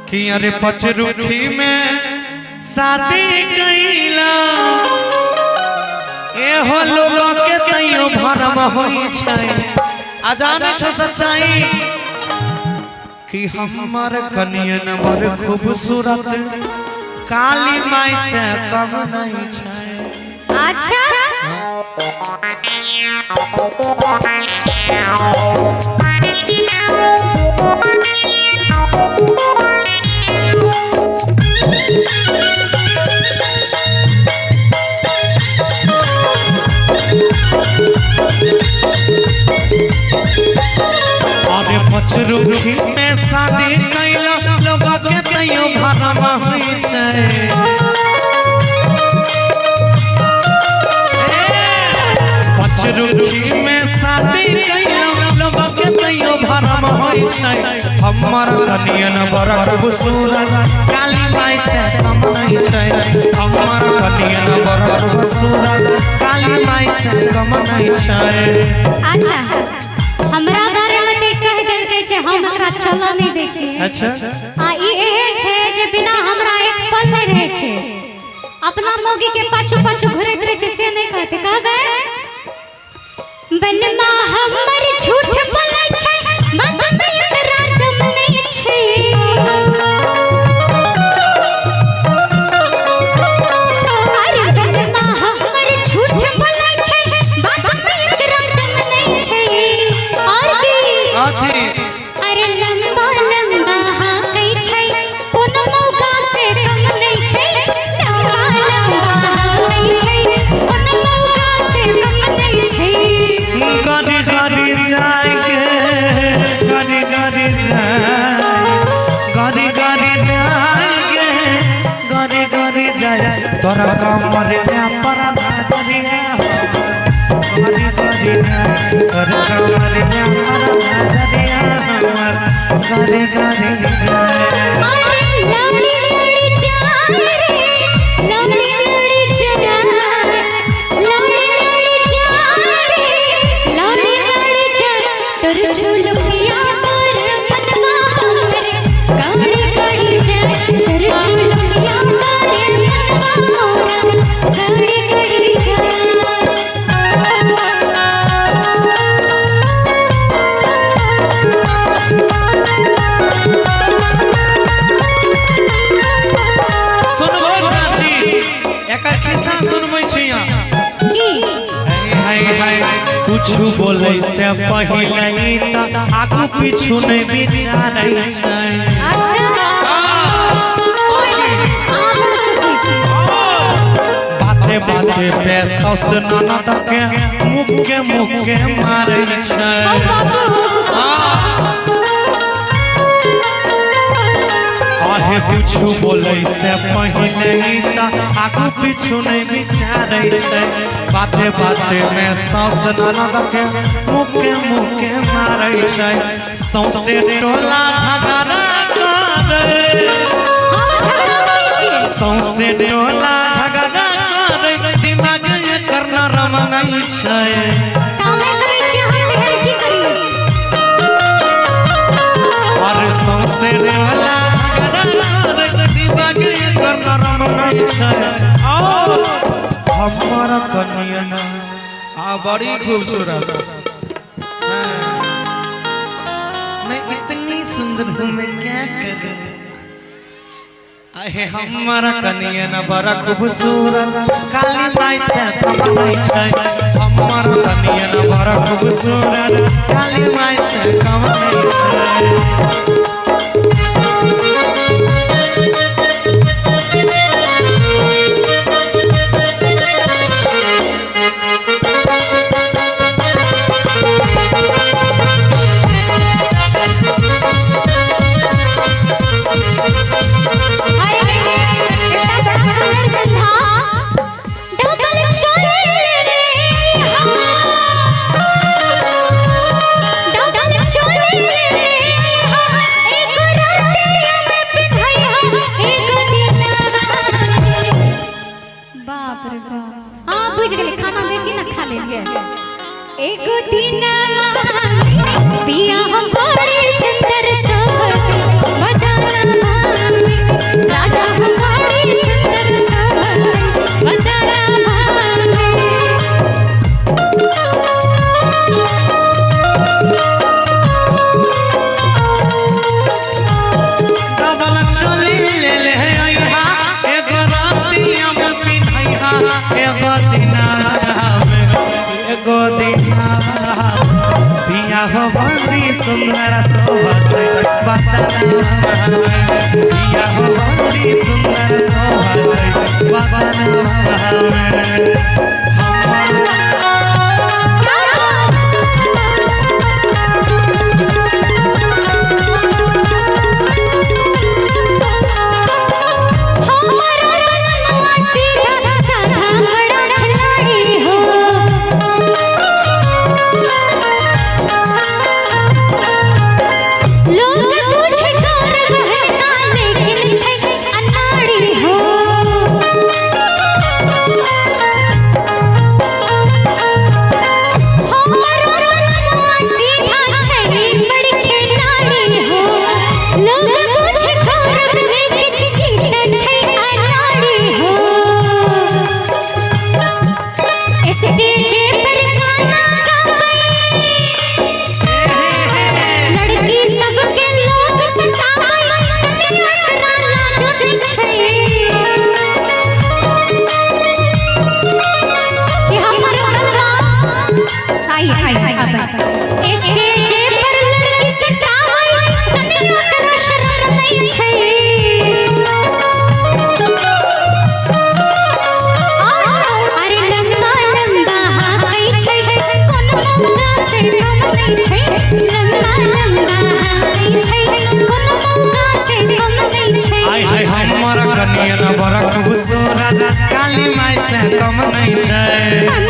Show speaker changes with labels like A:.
A: कि अरे पचरुखी में शादी कैला एहो लोगों के तैयो भरम होई छै। अजाने छो सच्चाई कि हमर कनियन बर खूबसूरत काली माई से कम नहीं छै।
B: अच्छा
A: अरे पचरुखी में शादी कैला लोगों के तैयो भरम होई छै। पचरुखी में शादी कैला लोगों के तैयो भरम होई छै। हमर कनियन बड़ खूबसूरत काली माई से कम नहीं छै। हमर कनियन बड़ खूबसूरत काली माई से कम नहीं छै।
B: अच्छा हमरा बारे में देख कह देल के छै हम एकरा चलो नहीं दै छी।
A: अच्छा
B: आ ई एहे छै जे बिना हमरा एक पल नहीं रहे छै, अपना मोगी के पाछू पाछू घुरैत रहे छै से नहीं कहते कहबे बनमा हमर झूठ बोलै छै बात में एकरा दम नहीं छै। अरे बनमा हमर झूठ बोलै छै बात में एकरा दम नहीं छै। और की
A: अथी
B: अरे लंबा लंबा हाँ कई छै कोनो मौका से कम नहीं छै। लंबा लंबा हाँ कई छै कोनो मौका से कम नहीं छै।
A: गरी गरी जाएंगे गरी गरी जाएंगे गरी गरी जाए तोरा कमर में पर नजरिया गरी गरी जाए तोरा कमर में पर नजरिया गरी गरी जाए।
B: अरे लवली लड़ी जाए रे लवली लड़ी जाए लवली लड़ी जाए रे लवली लड़ी जाए तोर झुलुकिया पर मनवा हमरे कमरे कड़ी जाए तोर झुलुकिया पर मनवा हमरा कमरे कड़ी जाए।
A: सुनबो चाची एकर किस्सा सुनबै छी
B: की
A: हाय हाय कुछ बोले से पहले ही त आगू पीछू नहीं विचारै छै।
B: अच्छा
A: बाते बाते पे सौस ननद के मुक्के मुक्के मारै छै। आहे कुछ बोले से पहले ही त आगू पीछू नहीं विचारै छै। बाते बाते में सौस ननद के मुक्के मुक्के मारै छै। सौसे टोला झगड़ा करे सौसे टोला झगड़ा करे दिमाग एकर नरम नहीं छै। अरे सौसे टोला झगड़ा करे दिमाग एकर नरम नहीं छै। हमर कनियन बड़ी खूबसूरत मैं इतनी सुंदर हूँ मैं क्या करूँ। अहे हमारा कनियन बड़ा खूबसूरत काली माई से कम नहीं छै। हमारा कनियन बड़ा खूबसूरत काली माई से कम नहीं छै।
B: एक दिन पिया हम बड़े सुंदर सोहर बदाना
A: गोदिया पिया हो बड़ी सुंदर शोभत पिया हो बड़ी सुंदर शोभत
B: स्टेज पर लड़की सटावई तनी ओकरा शरण नहीं छै अरे लंबा लंबा हाथै छै कोन मौका से कम नहीं छै लंबा लंबा हाथै छै कोन मौका से कम नहीं छै
A: आय हाय हमर कनिया न बड़ा खूबसूरत काली माई से कम नहीं छै